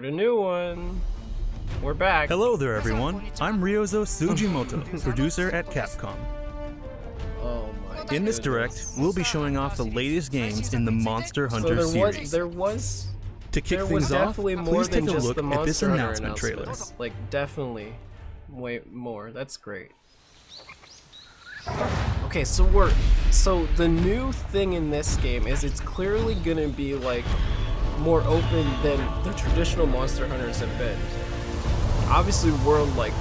Start a new one. We're back. Hello there, everyone. I'm Ryozo Tsujimoto, producer at Capcom. Oh my In this direct, we'll be showing off the latest games in the Monster Hunter series. There was To kick things off, definitely more please than take a just look the at Monster this Hunter announcement trailer. announcements. Like, definitely way more. That's great. Okay, so the new thing in this game is it's clearly gonna be like more open than the traditional Monster Hunters have been. Obviously, World like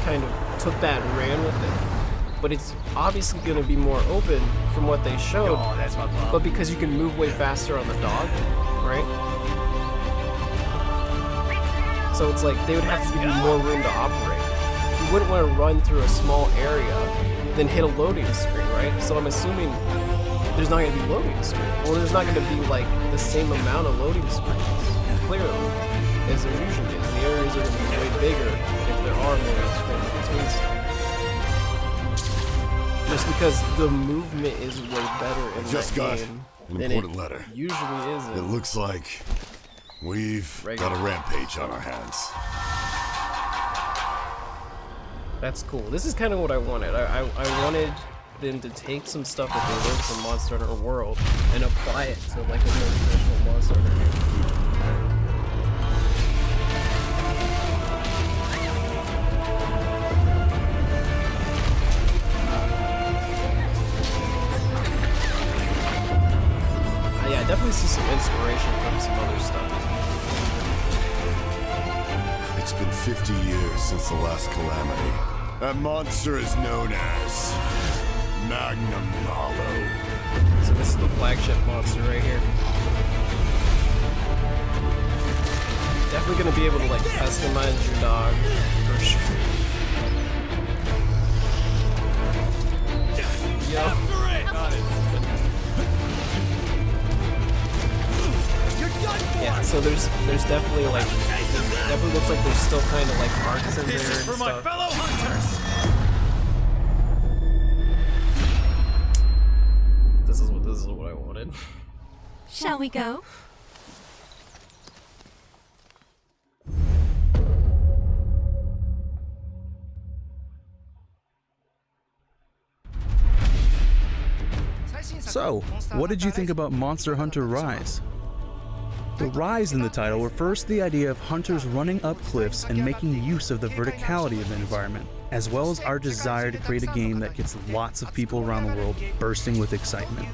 kind of took that and ran with it, but it's obviously gonna be more open from what they showed. Oh, that's my mom. But because you can move way faster on the dog, right? So it's like they would have to give you more room to operate. You wouldn't want to run through a small area, then hit a loading screen, right? So I'm assuming there's not going to be loading screen, or there's not going to be like the same amount of loading screens, clearly, as there usually is. The areas are going to be way bigger if there are loading screens between stuff. Just because the movement is way better in Just got that game an than important it letter. usually is. It looks like we've got a rampage on our hands. That's cool. This is kind of what I wanted. I wanted them to take some stuff that they learned from Monster Hunter World and apply it to like a more traditional Monster Hunter game. Yeah, I definitely see some inspiration from some other stuff. It's been 50 years since the last calamity. That monster is known as Magnum Hollow. So this is the flagship monster right here. Definitely gonna be able to like customize your dog for sure. Yep. Yeah, so there's definitely like definitely looks like there's still kind of like arcs in there and For my stuff. fellow hunters! This is what I wanted. Shall we go? So, what did you think about Monster Hunter Rise? The rise in the title refers to the idea of hunters running up cliffs and making use of the verticality of the environment, as well as our desire to create a game that gets lots of people around the world bursting with excitement.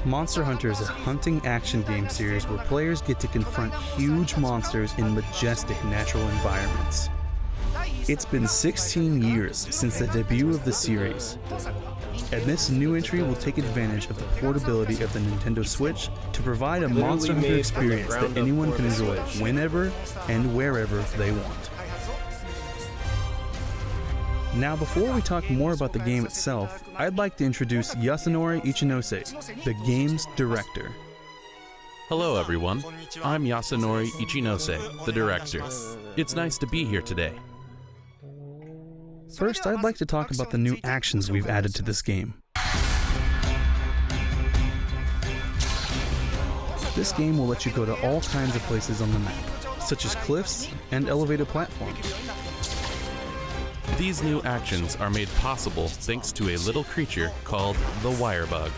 Monster Hunter is a hunting action game series where players get to confront huge monsters in majestic natural environments. It's been 16 years since the debut of the series, and this new entry will take advantage of the portability of the Nintendo Switch to provide a Monster Hunter experience that anyone can enjoy whenever and wherever they want. Now, before we talk more about the game itself, I'd like to introduce Yasunori Ichinose, the game's director. Hello everyone, I'm Yasunori Ichinose, the director. It's nice to be here today. First, I'd like to talk about the new actions we've added to this game. This game will let you go to all kinds of places on the map, such as cliffs and elevated platforms. These new actions are made possible thanks to a little creature called the Wire Bug.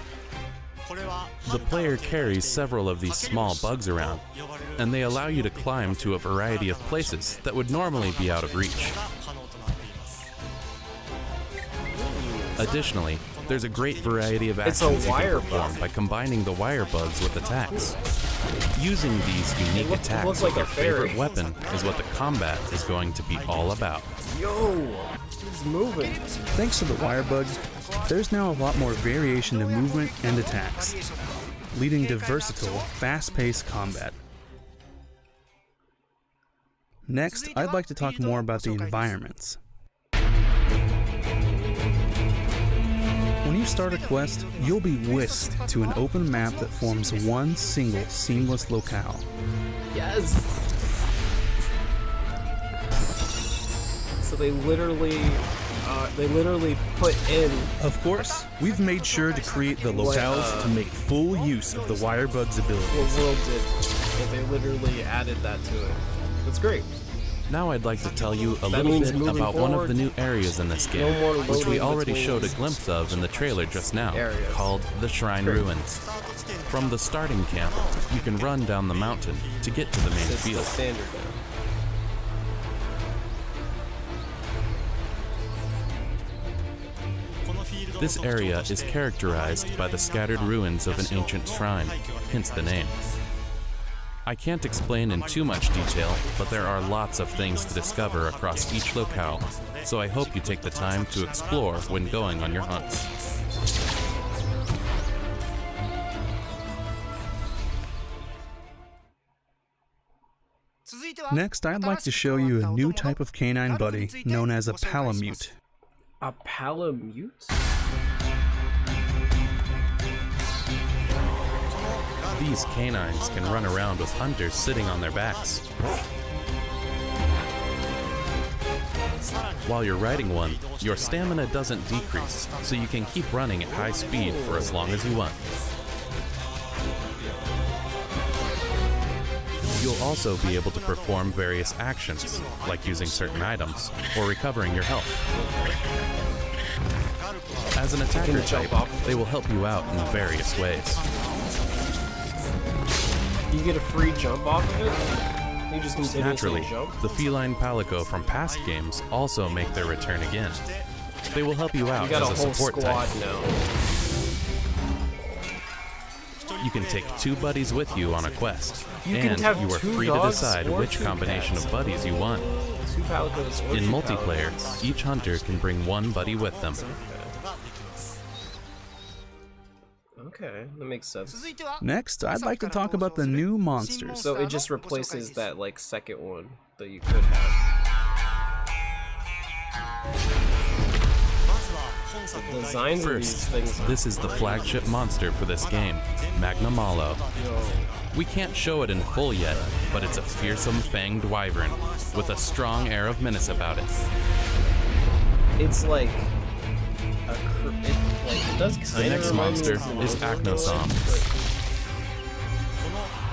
The player carries several of these small bugs around, and they allow you to climb to a variety of places that would normally be out of reach. Additionally, there's a great variety of It's a actions you wire can perform bug. by combining the wire bugs with attacks. Using these unique looks attacks like with a their fairy. favorite weapon is what the combat is going to be all about. Yo, he's moving. Thanks to the wire bugs, there's now a lot more variation to movement and attacks, leading to versatile, fast-paced combat. Next, I'd like to talk more about the environments. When you start a quest, you'll be whisked to an open map that forms one single seamless locale. Yes. So they literally They literally put in. Of course, we've made sure to create the locales to make full use of the Wirebug's ability. What World did, and they literally added that to it. That's great. Now I'd like to tell you a That little means bit moving about one of forward, the new areas in this game, no more which we loading already between showed a glimpse of in the trailer just now, areas. called the Shrine Ruins. From the starting camp, you can run down the mountain to get to the main It's the field. standard now. This area is characterized by the scattered ruins of an ancient shrine, hence the name. I can't explain in too much detail, but there are lots of things to discover across each locale, so I hope you take the time to explore when going on your hunts. Next, I'd like to show you a new type of canine buddy known as a Palamute. A Palamute? These canines can run around with hunters sitting on their backs. While you're riding one, your stamina doesn't decrease, so you can keep running at high speed for as long as you want. You'll also be able to perform various actions, like using certain items, or recovering your health. As an attacker type, they will help you out in various ways. You get a free jump off of it? You just continuously Naturally, jump? the feline palico from past games also make their return again. They will help you out You got a as a whole support squad type. now. You can take 2 buddies with you on a quest, You can and have you are 2 free to dogs decide or which 2 combination cats. of buddies you want. 2 palicos or In 2 multiplayer, palicos. each hunter can bring 1 buddy with them. Okay, that makes sense. Next, I'd like to talk about the new monsters. So it just replaces that like second one that you could have. The designs of these First, things. this is the flagship monster for this game, Magna Malo. We can't show it in full yet, but it's a fearsome fanged wyvern with a strong air of menace about it. It's like it does kind of. The next monster is Acnosom.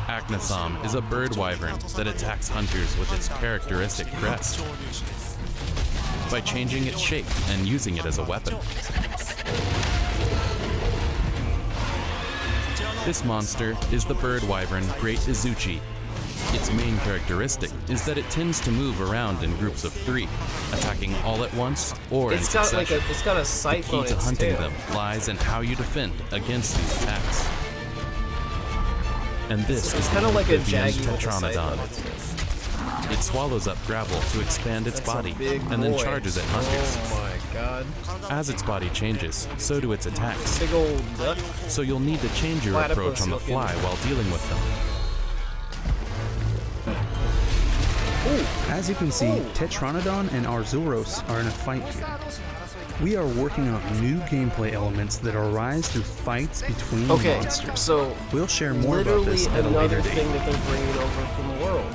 Acnosom is a bird wyvern that attacks hunters with its characteristic crest by changing its shape and using it as a weapon. This monster is the bird wyvern Great Izuchi. Its main characteristic is that it tends to move around in groups of 3, attacking all at once or in It's got like succession. it's got a The scythe key on to its hunting tail. them lies in how you defend against these attacks. And this It's is kind of like a Vivian's Jaggy with a scythe on Tetranodon. its tail. It swallows up gravel to expand its That's a body big and then boy. charges at hunters. Oh my god. As its body changes, so do its attacks. Big old duck. So you'll need to change your Platypus approach on the looking. fly while dealing with them. As you can see, Tetranodon and Arzuros are in a fight here. We are working on new gameplay elements that arise through fights between Okay, monsters. so We'll share more about literally this at a another later thing date. that they're bringing over from the world.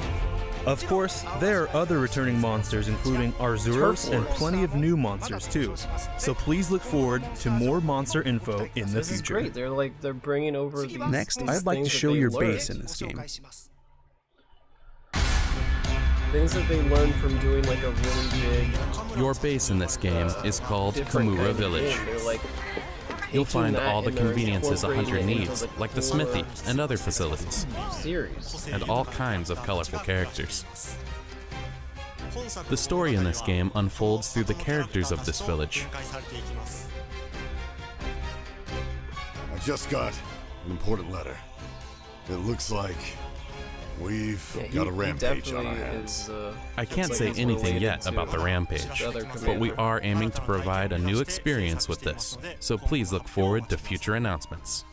Of course, there are other returning monsters, including Arzuros and Turfwars. plenty of new monsters too. So please look forward to more monster info in the This is future. great. They're bringing over these. Next, these I'd like to things that show they your learned. base in this game. Things that they learned from doing like a really big Your base in this game is called different Kamura kind of Village. game. They're like You'll taking find that all the and they're conveniences a hunter incorporating it needs, into the like the core smithy and other facilities, series. and all kinds of colorful characters. The story in this game unfolds through the characters of this village. I just got an important letter. It looks like we've got a rampage on our hands. I can't say anything yet about the rampage, but we are aiming to provide a new experience with this, so please look forward to future announcements.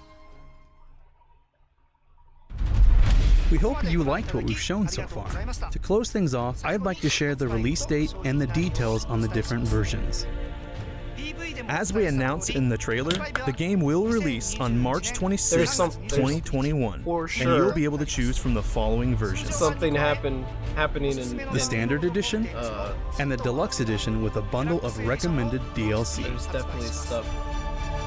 We hope you liked what we've shown so far. To close things off, I'd like to share the release date and the details on the different versions. As we announced in the trailer, the game will release on March 26, 2021, for and sure you'll be able to choose from the following versions. something happening in The Standard Edition and the Deluxe Edition with a bundle of recommended DLC. There's definitely stuff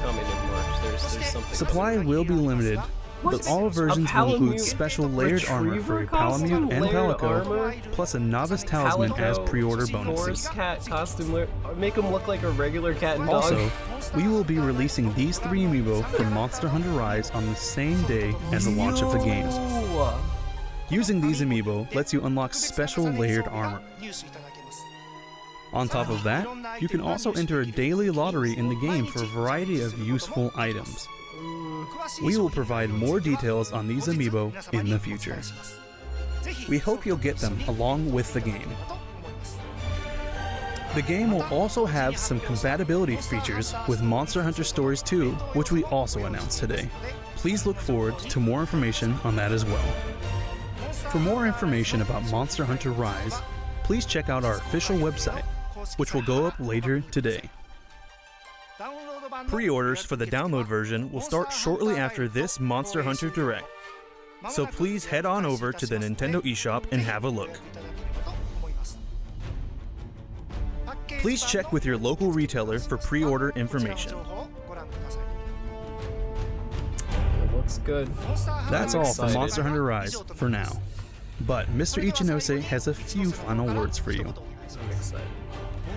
coming in March. There's something. Supply coming. will be limited, but all versions will include special layered armor for a Palamute and Palico, plus a Novice Talisman as pre-order bonuses. Cat costume. Make him look like a regular cat and dog. Also, we will be releasing these 3 amiibo from Monster Hunter Rise on the same day as the launch of the game. Yo! Using these amiibo lets you unlock special layered armor. On top of that, you can also enter a daily lottery in the game for a variety of useful items. We will provide more details on these amiibo in the future. We hope you'll get them along with the game. The game will also have some compatibility features with Monster Hunter Stories 2, which we also announced today. Please look forward to more information on that as well. For more information about Monster Hunter Rise, please check out our official website, which will go up later today. Pre-orders for the download version will start shortly after this Monster Hunter Direct, so please head on over to the Nintendo eShop and have a look. Please check with your local retailer for pre-order information. It looks good. That's I'm all for excited. Monster Hunter Rise for now. But Mr. Ichinose has a few final words for you. I'm excited.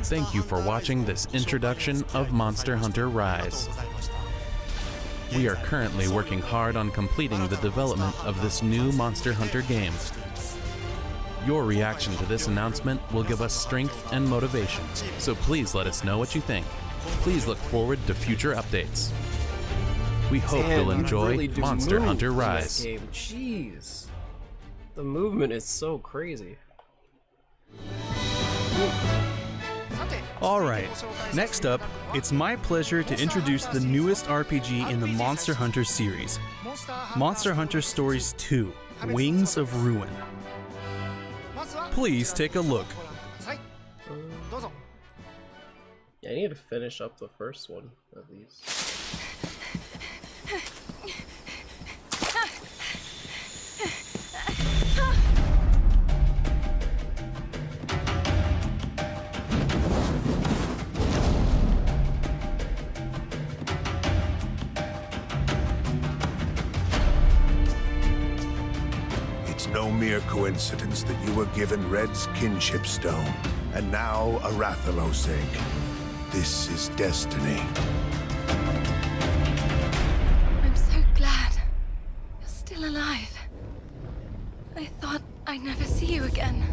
Thank you for watching this introduction of Monster Hunter Rise. We are currently working hard on completing the development of this new Monster Hunter game. Your reaction to this announcement will give us strength and motivation, so please let us know what you think. Please look forward to future updates. We hope Damn, you'll you enjoy really do Monster move Hunter in that Rise. game. Jeez. The movement is so crazy. Alright, next up, it's my pleasure to introduce the newest RPG in the Monster Hunter series, Monster Hunter Stories 2, Wings of Ruin. Please take a look. Yeah, I need to finish up the first one, at least. It's no mere coincidence that you were given Red's kinship stone, and now a Rathalos egg. This is destiny. I'm so glad you're still alive. I thought I'd never see you again.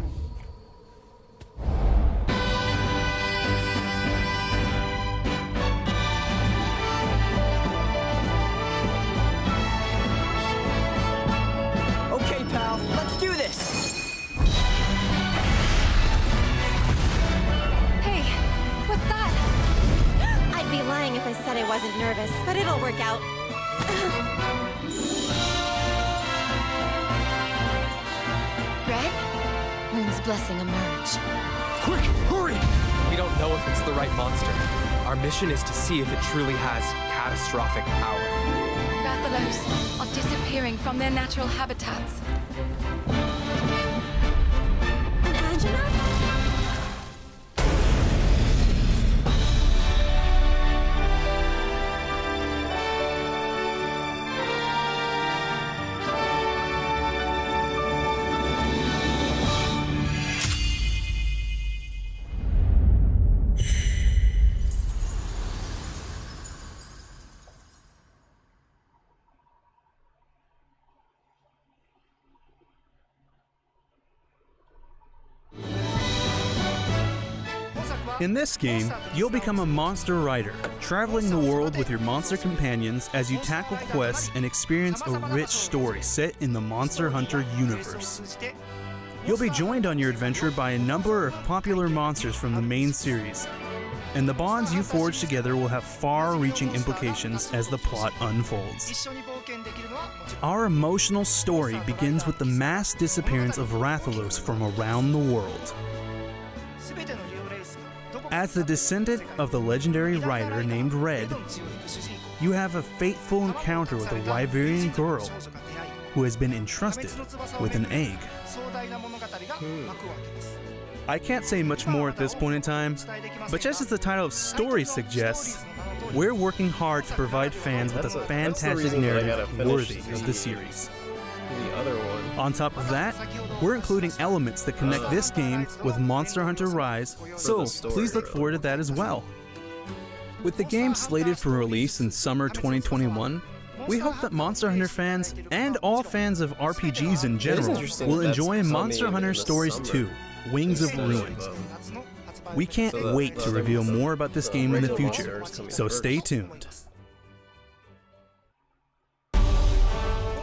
Okay, pal, let's do this! Hey, what's that? I'd be lying if I said I wasn't nervous, but it'll work out. Red? Moon's blessing emerge. Quick, hurry! We don't know if it's the right monster. Our mission is to see if it truly has catastrophic power. Rathalos are disappearing from their natural habitats. An Anjanath? In this game, you'll become a monster rider, traveling the world with your monster companions as you tackle quests and experience a rich story set in the Monster Hunter universe. You'll be joined on your adventure by a number of popular monsters from the main series, and the bonds you forge together will have far-reaching implications as the plot unfolds. Our emotional story begins with the mass disappearance of Rathalos from around the world. As the descendant of the legendary writer named Red, you have a fateful encounter with a Wyverian girl who has been entrusted with an egg. I can't say much more at this point in time, but just as the title of Story suggests, we're working hard to provide fans with a fantastic narrative worthy of the series. The other one. On top of that, we're including elements that connect this game with Monster Hunter Rise, so please look forward to that as well. With the game slated for release in summer 2021, we hope that Monster Hunter fans, and all fans of RPGs in general, will enjoy Monster Hunter Stories 2, Wings of Ruin. We can't wait to reveal more about this game in the future, so stay tuned.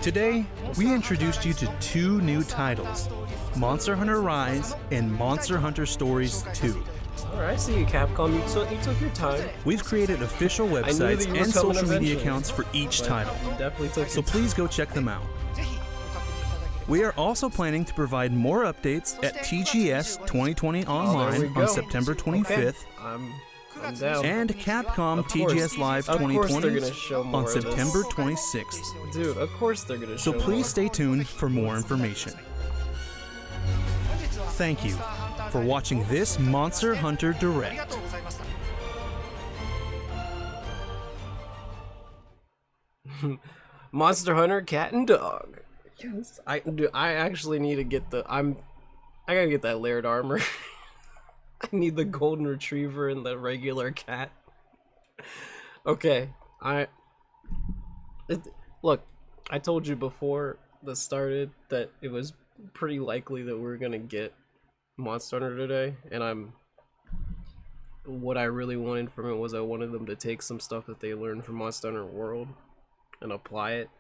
Today, we introduced you to 2 new titles, Monster Hunter Rise and Monster Hunter Stories 2. Alright, I see you, Capcom. You took your time. We've created official websites and social media accounts for each title, Definitely took so please go check them out. We are also planning to provide more updates at TGS 2020 Online on September 25th. Okay. I'm down. And Capcom Of course. TGS Live Of course they're 2020 gonna show more on of this. September 26th. Dude, of course they're gonna show So please more. stay tuned for more information. Thank you for watching this Monster Hunter Direct. Monster Hunter Cat and Dog. Yes, I actually need to get the I gotta get that layered armor. I need the golden retriever and the regular cat. Okay, look, I told you before this started that it was pretty likely that we were gonna get Monster Hunter today, and what I really wanted from it was I wanted them to take some stuff that they learned from Monster Hunter World and apply it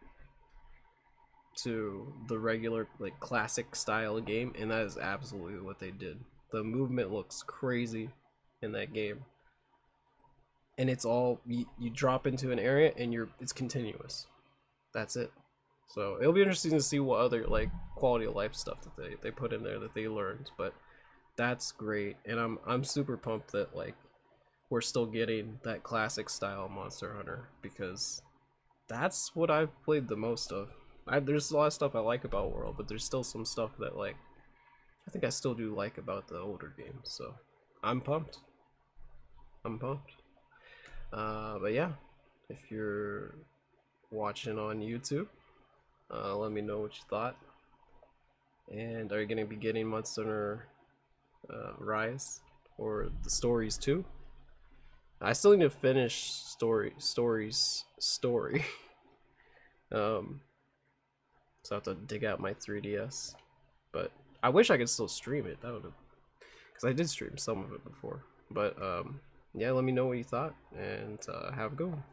to the regular, like, classic style game, and that is absolutely what they did. The movement looks crazy in that game, and it's all you drop into an area and it's continuous. That's it. So it'll be interesting to see what other, like, quality of life stuff that they put in there that they learned, but that's great, and I'm super pumped that, like, we're still getting that classic style Monster Hunter, because that's what I've played the most of. There's a lot of stuff I like about World, but there's still some stuff that, like, I think I still do like about the older games, so I'm pumped. But yeah, if you're watching on YouTube, let me know what you thought. And are you going to be getting Monster Hunter Rise or the Stories too? I still need to finish Stories. So I have to dig out my 3DS, but I wish I could still stream it. That would have, because I did stream some of it before. But yeah, let me know what you thought, and have a good one.